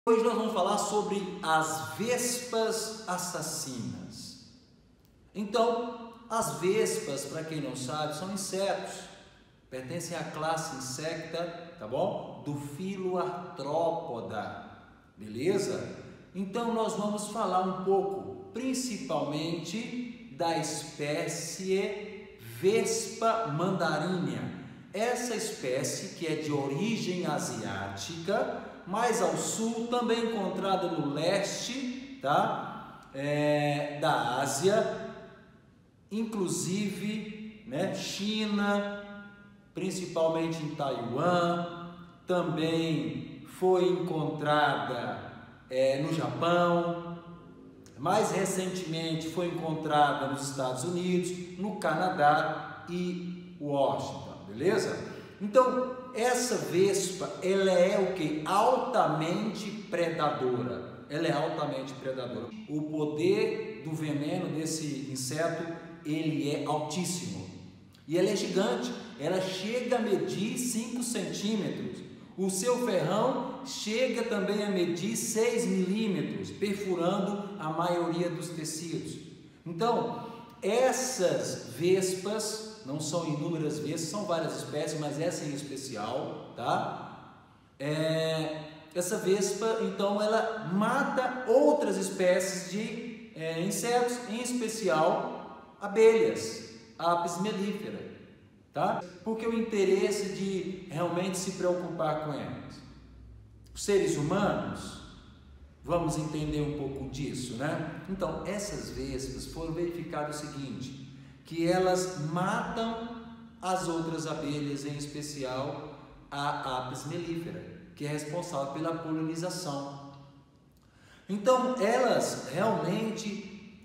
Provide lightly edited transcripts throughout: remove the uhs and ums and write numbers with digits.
Hoje nós vamos falar sobre as vespas assassinas. Então, as vespas, para quem não sabe, são insetos, pertencem à classe insecta, tá bom? Do filo Artrópoda, beleza? Então nós vamos falar um pouco, principalmente, da espécie Vespa mandarinea. Essa espécie que é de origem asiática, mais ao sul, também encontrada no leste, tá? Da Ásia, inclusive, né, China, principalmente em Taiwan, também foi encontrada no Japão, mais recentemente foi encontrada nos Estados Unidos, no Canadá e Washington, beleza? Então, essa vespa, ela é o que? Altamente predadora. Ela é altamente predadora. O poder do veneno desse inseto, ele é altíssimo. E ela é gigante. Ela chega a medir 5 centímetros. O seu ferrão chega também a medir 6 milímetros, perfurando a maioria dos tecidos. Então, essas vespas, não são inúmeras vespas, são várias espécies, mas essa em especial, tá? Essa vespa, então, ela mata outras espécies de insetos, em especial abelhas, Apis mellifera, tá? Porque o interesse de realmente se preocupar com elas. Os seres humanos, vamos entender um pouco disso, né? Então, essas vespas foram verificadas o seguinte, que elas matam as outras abelhas, em especial a Apis mellifera, que é responsável pela polinização. Então, elas realmente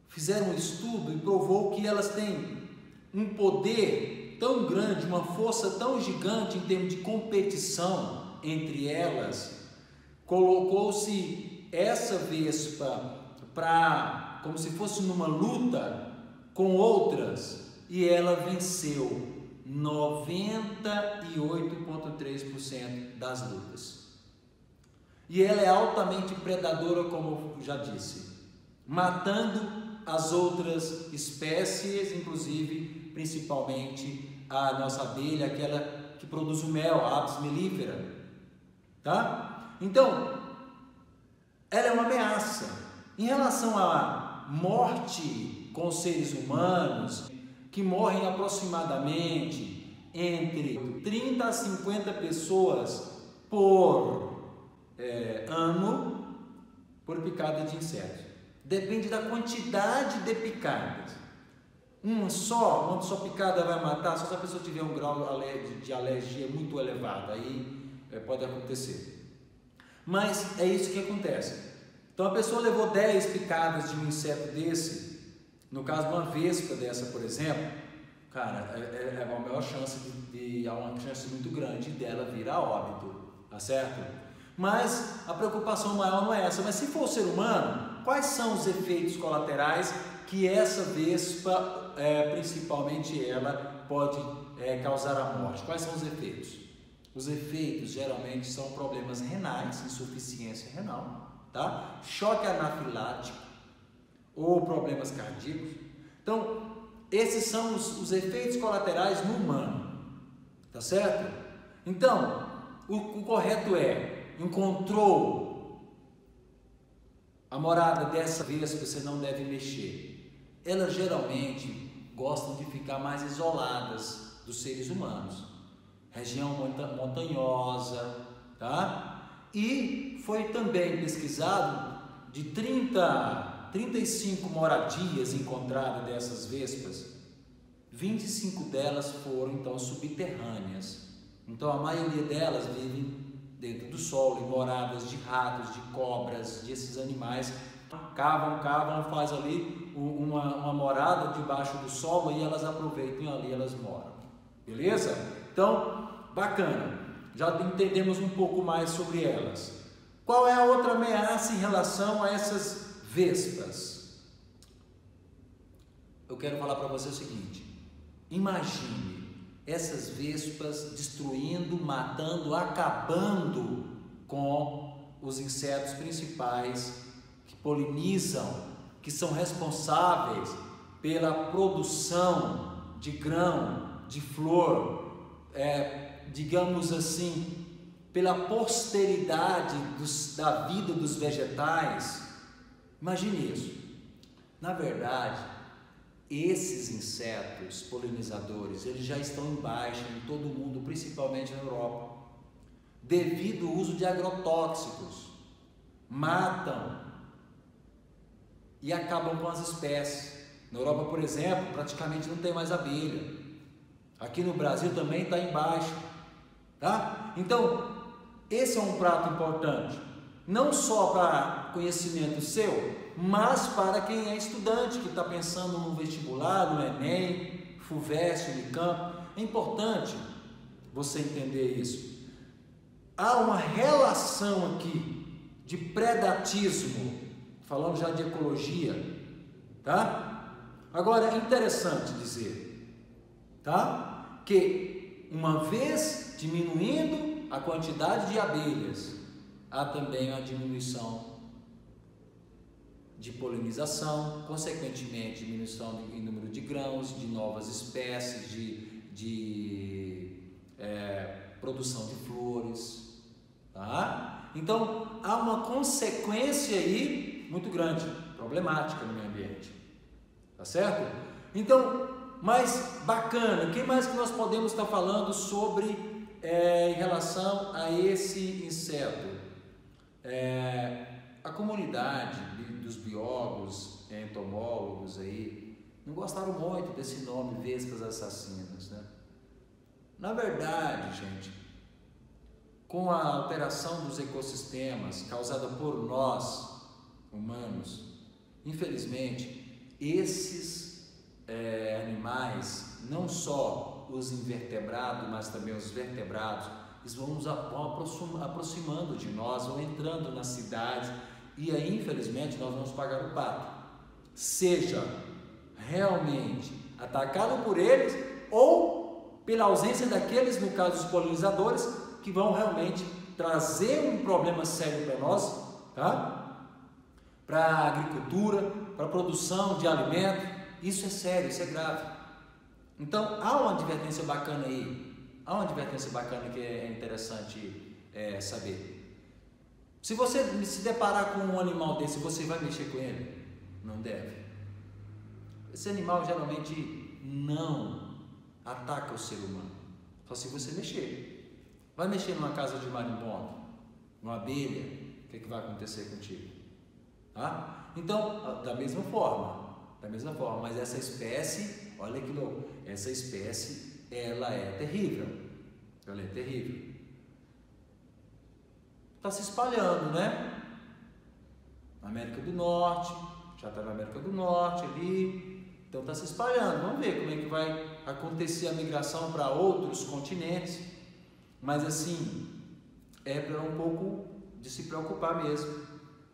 fizeram um estudo e provou que elas têm um poder tão grande, uma força tão gigante em termos de competição entre elas. Colocou-se essa vespa como se fosse numa luta com outras, e ela venceu 98,3% das lutas. E ela é altamente predadora, como eu já disse, matando as outras espécies, inclusive, principalmente a nossa abelha, aquela que produz o mel, a Apis mellifera, tá? Então, ela é uma ameaça. Em relação à morte com seres humanos, que morrem aproximadamente entre 30 a 50 pessoas por ano por picada de insetos. Depende da quantidade de picadas. Uma só picada vai matar, só se a pessoa tiver um grau de alergia muito elevado, aí pode acontecer. Mas é isso que acontece. Então a pessoa levou 10 picadas de um inseto desse. No caso de uma vespa dessa, por exemplo, cara, é uma maior chance há uma chance muito grande dela vir a óbito, tá certo? Mas a preocupação maior não é essa. Mas se for o ser humano, quais são os efeitos colaterais que essa vespa, principalmente ela, pode causar a morte? Quais são os efeitos? Os efeitos geralmente são problemas renais, insuficiência renal, tá? Choque anafilático, ou problemas cardíacos. Então, esses são os efeitos colaterais no humano, tá certo? Então, o correto encontrou a morada dessa vespa, você não deve mexer. Elas geralmente gostam de ficar mais isoladas dos seres humanos, região montanhosa, tá? E foi também pesquisado de 35 moradias encontradas dessas vespas, 25 delas foram então subterrâneas. Então a maioria delas vivem dentro do solo, em moradas de ratos, de cobras, desses animais. Cavam, faz ali uma morada debaixo do solo e elas aproveitam e ali elas moram. Beleza? Então, bacana. Já entendemos um pouco mais sobre elas. Qual é a outra ameaça em relação a essas vespas? Eu quero falar para você o seguinte: imagine essas vespas destruindo, matando, acabando com os insetos principais que polinizam, que são responsáveis pela produção de grão, de flor, digamos assim, pela posteridade da vida dos vegetais. Imagine isso. Na verdade, esses insetos polinizadores, eles já estão em baixa em todo o mundo, principalmente na Europa, devido ao uso de agrotóxicos. Matam e acabam com as espécies. Na Europa, por exemplo, praticamente não tem mais abelha. Aqui no Brasil também está em baixa, tá? Então, esse é um prato importante, não só para conhecimento seu, mas para quem é estudante, que está pensando no vestibular, no Enem, FUVEST, Unicamp. É importante você entender isso. Há uma relação aqui de predatismo, falando já de ecologia, tá? Agora é interessante dizer, tá? Que uma vez diminuindo a quantidade de abelhas, há também uma diminuição de polinização, consequentemente diminuição em número de grãos, de novas espécies, de produção de flores, tá? Então há uma consequência aí muito grande, problemática no meio ambiente, tá certo? Então, mas bacana, o que mais que nós podemos estar falando sobre em relação a esse inseto? A comunidade dos biólogos, entomólogos aí, não gostaram muito desse nome, vespas assassinas, né? Na verdade, gente, com a alteração dos ecossistemas causada por nós, humanos, infelizmente, esses animais, não só os invertebrados, mas também os vertebrados, eles vão aproximando de nós, vão entrando nas cidades, e aí, infelizmente, nós vamos pagar o pato. Seja realmente atacado por eles, ou pela ausência daqueles, no caso dos polinizadores, que vão realmente trazer um problema sério para nós, tá? Para a agricultura, para a produção de alimento. Isso é sério, isso é grave. Então, há uma advertência bacana aí. Há uma advertência bacana que é interessante saber. Se você se deparar com um animal desse, você vai mexer com ele? Não deve. Esse animal geralmente não ataca o ser humano, só se você mexer. Vai mexer numa casa de marimbondo, numa abelha, o que vai acontecer contigo? Tá? Então, da mesma forma, mas essa espécie, olha que louco, essa espécie, ela é terrível. Está se espalhando, né? Na América do Norte, já está na América do Norte ali, então está se espalhando. Vamos ver como é que vai acontecer a migração para outros continentes, mas assim, para um pouco de se preocupar mesmo,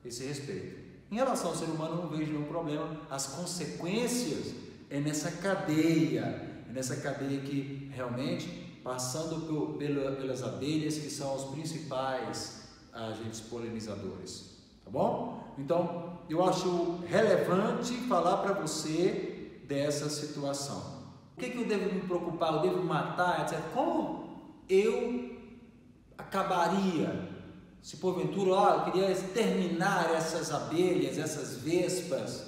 esse respeito. Em relação ao ser humano, eu não vejo nenhum problema. As consequências é nessa cadeia que realmente, passando pelas abelhas, que são os principais agentes polinizadores, tá bom? Então, eu acho relevante falar para você dessa situação. O que eu devo me preocupar? Eu devo matar, etc. Como eu acabaria, se porventura, eu queria exterminar essas abelhas, essas vespas?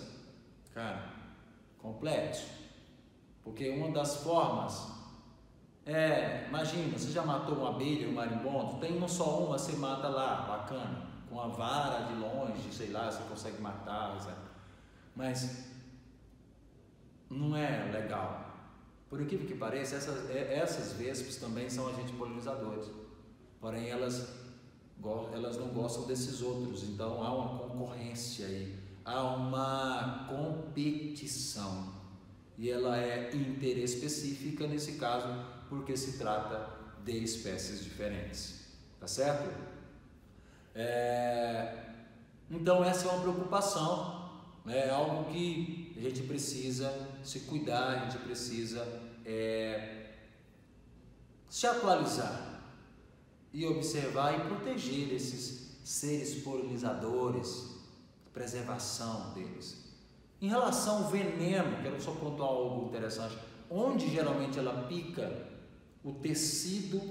Cara, complexo, porque uma das formas imagina, você já matou uma abelha, um marimbondo, tem não só uma, você mata lá, bacana, com a vara de longe, sei lá, você consegue matar, etc. Mas não é legal. Por incrível que pareça, essas vespas também são agentes polinizadores, porém elas não gostam desses outros, então há uma concorrência aí, há uma competição, e ela é interespecífica nesse caso, porque se trata de espécies diferentes, tá certo? Então essa é uma preocupação, é algo que a gente precisa se cuidar, a gente precisa se atualizar e observar e proteger esses seres polinizadores, preservação deles. Em relação ao veneno, quero só pontuar algo interessante. Onde geralmente ela pica, o tecido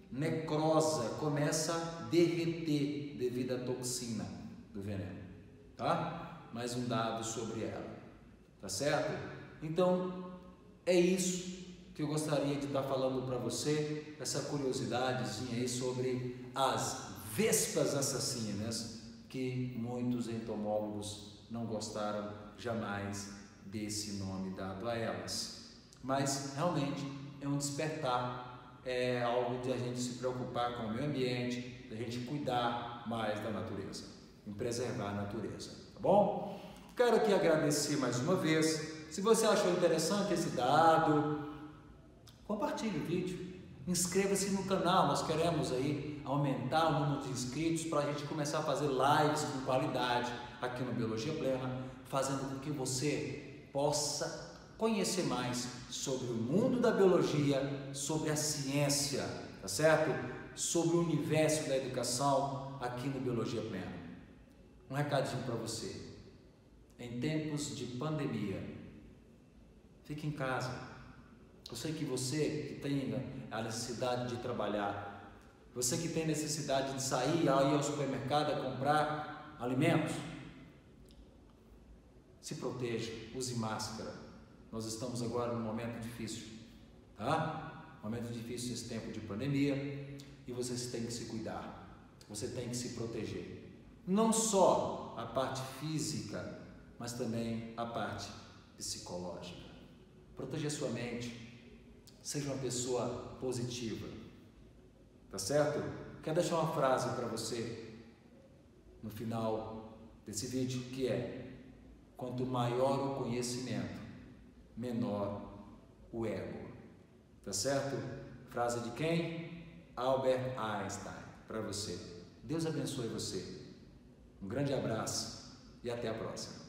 necrosa, começa a derreter devido à toxina do veneno, tá? Mais um dado sobre ela, tá certo? Então, é isso que eu gostaria de estar falando para você, essa curiosidadezinha aí sobre as vespas assassinas, que muitos entomólogos não gostaram jamais desse nome dado a elas. Mas realmente é um despertar, é algo de a gente se preocupar com o meio ambiente, da gente cuidar mais da natureza, em preservar a natureza, tá bom? Quero aqui agradecer mais uma vez. Se você achou interessante esse dado, compartilhe o vídeo, inscreva-se no canal. Nós queremos aí aumentar o número de inscritos para a gente começar a fazer lives com qualidade aqui no Biologia Plena, fazendo com que você possa conhecer mais sobre o mundo da biologia, sobre a ciência, tá certo? Sobre o universo da educação aqui no Biologia Plena. Um recadinho para você. Em tempos de pandemia, fique em casa. Eu sei que você que tem a necessidade de trabalhar, você que tem necessidade de sair, ir ao supermercado a comprar alimentos, se proteja, use máscara. Nós estamos agora num momento difícil, tá? Momento difícil nesse tempo de pandemia, e você tem que se cuidar, você tem que se proteger. Não só a parte física, mas também a parte psicológica. Proteja sua mente. Seja uma pessoa positiva, tá certo? Quero deixar uma frase para você no final desse vídeo, que é: quanto maior o conhecimento, menor o ego, tá certo? Frase de quem? Albert Einstein, para você. Deus abençoe você. Um grande abraço e até a próxima.